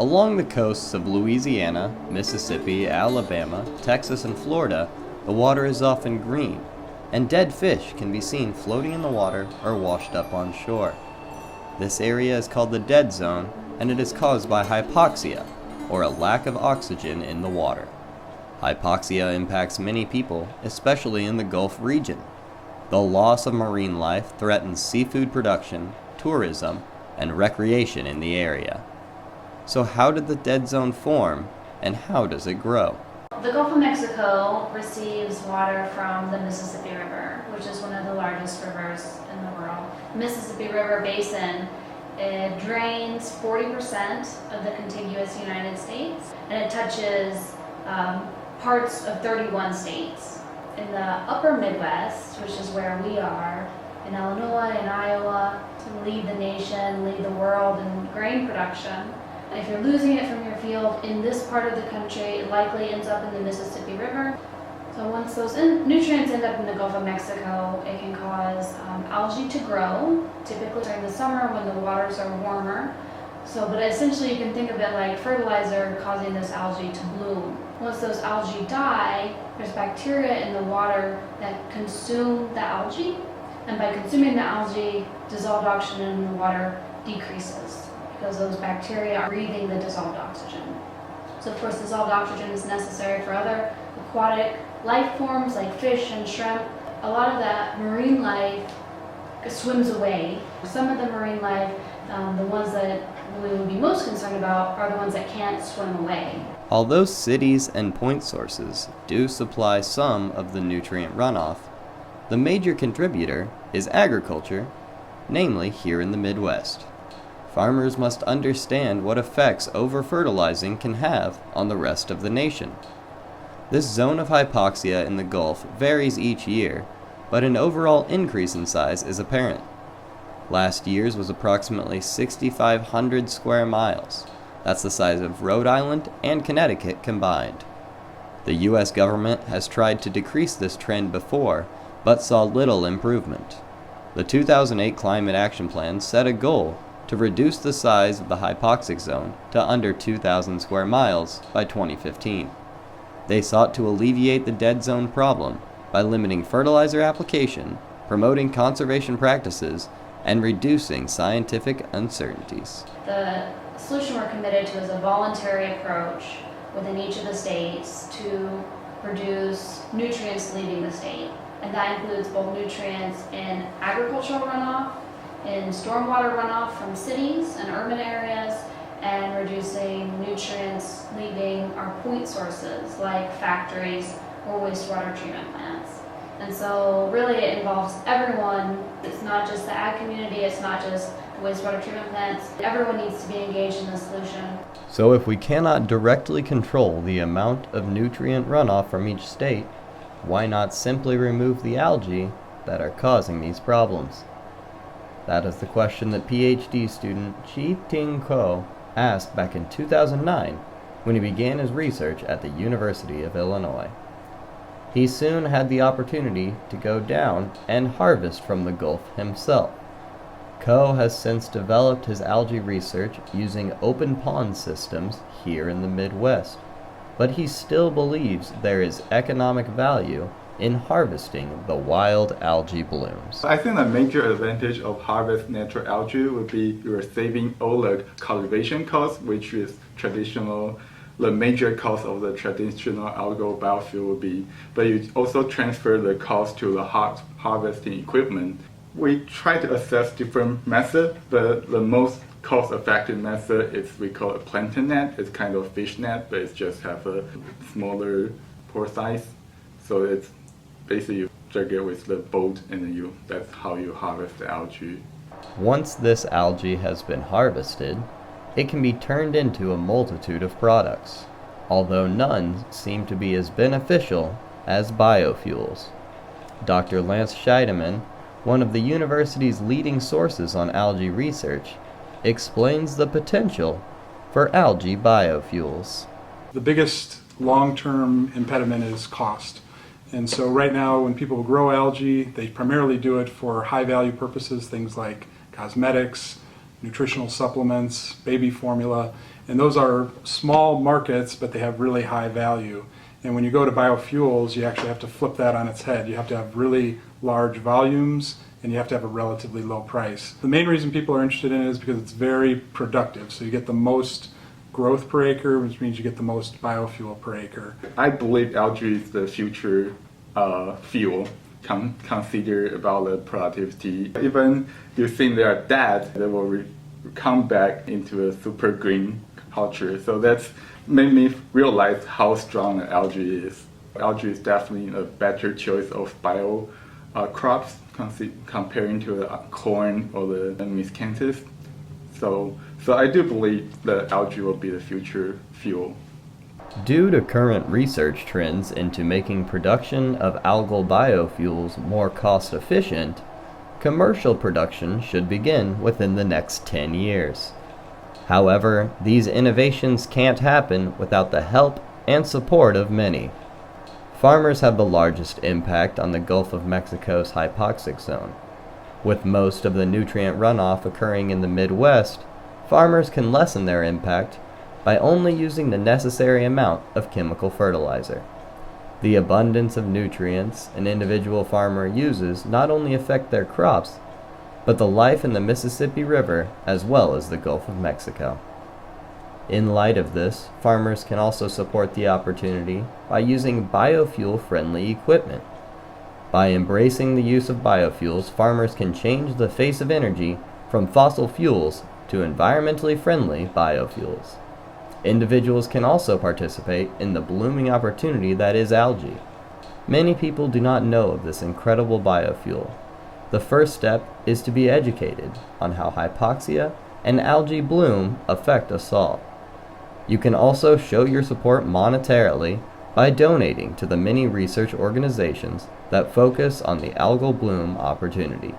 Along the coasts of Louisiana, Mississippi, Alabama, Texas, and Florida, the water is often green, and dead fish can be seen floating in the water or washed up on shore. This area is called the dead zone, and it is caused by hypoxia, or a lack of oxygen in the water. Hypoxia impacts many people, especially in the Gulf region. The loss of marine life threatens seafood production, tourism, and recreation in the area. So how did the dead zone form, and how does it grow? The Gulf of Mexico receives water from the Mississippi River, which is one of the largest rivers in the world. The Mississippi River Basin, it drains 40% of the contiguous United States, and it touches parts of 31 states. In the upper Midwest, which is where we are, in Illinois and Iowa, to lead the nation, lead the world in grain production. If you're losing it from your field in this part of the country, it likely ends up in the Mississippi River. So once those nutrients end up in the Gulf of Mexico, it can cause algae to grow, typically during the summer when the waters are warmer. But essentially you can think of it like fertilizer causing this algae to bloom. Once those algae die, there's bacteria in the water that consume the algae, and by consuming the algae, dissolved oxygen in the water decreases, because those bacteria are breathing the dissolved oxygen. So of course dissolved oxygen is necessary for other aquatic life forms like fish and shrimp. A lot of that marine life swims away. Some of the marine life, the ones that we would be most concerned about, are the ones that can't swim away. Although cities and point sources do supply some of the nutrient runoff, the major contributor is agriculture, namely here in the Midwest. Farmers must understand what effects over-fertilizing can have on the rest of the nation. This zone of hypoxia in the Gulf varies each year, but an overall increase in size is apparent. Last year's was approximately 6,500 square miles. That's the size of Rhode Island and Connecticut combined. The U.S. government has tried to decrease this trend before, but saw little improvement. The 2008 Climate Action Plan set a goal to reduce the size of the hypoxic zone to under 2,000 square miles by 2015. They sought to alleviate the dead zone problem by limiting fertilizer application, promoting conservation practices, and reducing scientific uncertainties. The solution we're committed to is a voluntary approach within each of the states to reduce nutrients leaving the state. And that includes both nutrients in agricultural runoff, in stormwater runoff from cities and urban areas, and reducing nutrients leaving our point sources like factories or wastewater treatment plants. And so really it involves everyone. It's not just the ag community, it's not just the wastewater treatment plants. Everyone needs to be engaged in the solution. So if we cannot directly control the amount of nutrient runoff from each state, why not simply remove the algae that are causing these problems? That is the question that PhD student Chi Ting Ko asked back in 2009 when he began his research at the University of Illinois. He soon had the opportunity to go down and harvest from the Gulf himself. Ko has since developed his algae research using open pond systems here in the Midwest, but he still believes there is economic value in harvesting the wild algae blooms. I think the major advantage of harvest natural algae would be you're saving all the cultivation costs, which is the major cost of the traditional algal biofuel would be, but you also transfer the cost to the harvesting equipment. We try to assess different methods, but the most cost-effective method is we call a plankton net. It's kind of fish net, but it just have a smaller pore size. So it's basically you drag it with the boat, and then that's how you harvest the algae. Once this algae has been harvested, it can be turned into a multitude of products, although none seem to be as beneficial as biofuels. Dr. Lance Scheidemann, one of the university's leading sources on algae research, explains the potential for algae biofuels. The biggest long-term impediment is cost. And so right now when people grow algae, they primarily do it for high-value purposes, things like cosmetics, nutritional supplements, baby formula, and those are small markets, but they have really high value. And when you go to biofuels, you actually have to flip that on its head. You have to have really large volumes, and you have to have a relatively low price. The main reason people are interested in it is because it's very productive. So you get the most growth per acre, which means you get the most biofuel per acre. I believe algae is the future fuel. Consider about the productivity. Even you think they are dead, they will come back into a super green culture. So that's made me realize how strong algae is. Algae is definitely a better choice of bio crops comparing to the corn or the miscanthus. So I do believe that algae will be the future fuel. Due to current research trends into making production of algal biofuels more cost efficient, commercial production should begin within the next 10 years. However, these innovations can't happen without the help and support of many. Farmers have the largest impact on the Gulf of Mexico's hypoxic zone. With most of the nutrient runoff occurring in the Midwest, farmers can lessen their impact by only using the necessary amount of chemical fertilizer. The abundance of nutrients an individual farmer uses not only affect their crops, but the life in the Mississippi River as well as the Gulf of Mexico. In light of this, farmers can also support the opportunity by using biofuel-friendly equipment. By embracing the use of biofuels, farmers can change the face of energy from fossil fuels to environmentally friendly biofuels. Individuals can also participate in the blooming opportunity that is algae. Many people do not know of this incredible biofuel. The first step is to be educated on how hypoxia and algae bloom affect us all. You can also show your support monetarily by donating to the many research organizations that focus on the algal bloom opportunity.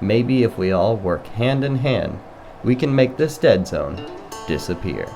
Maybe if we all work hand in hand, we can make this dead zone disappear.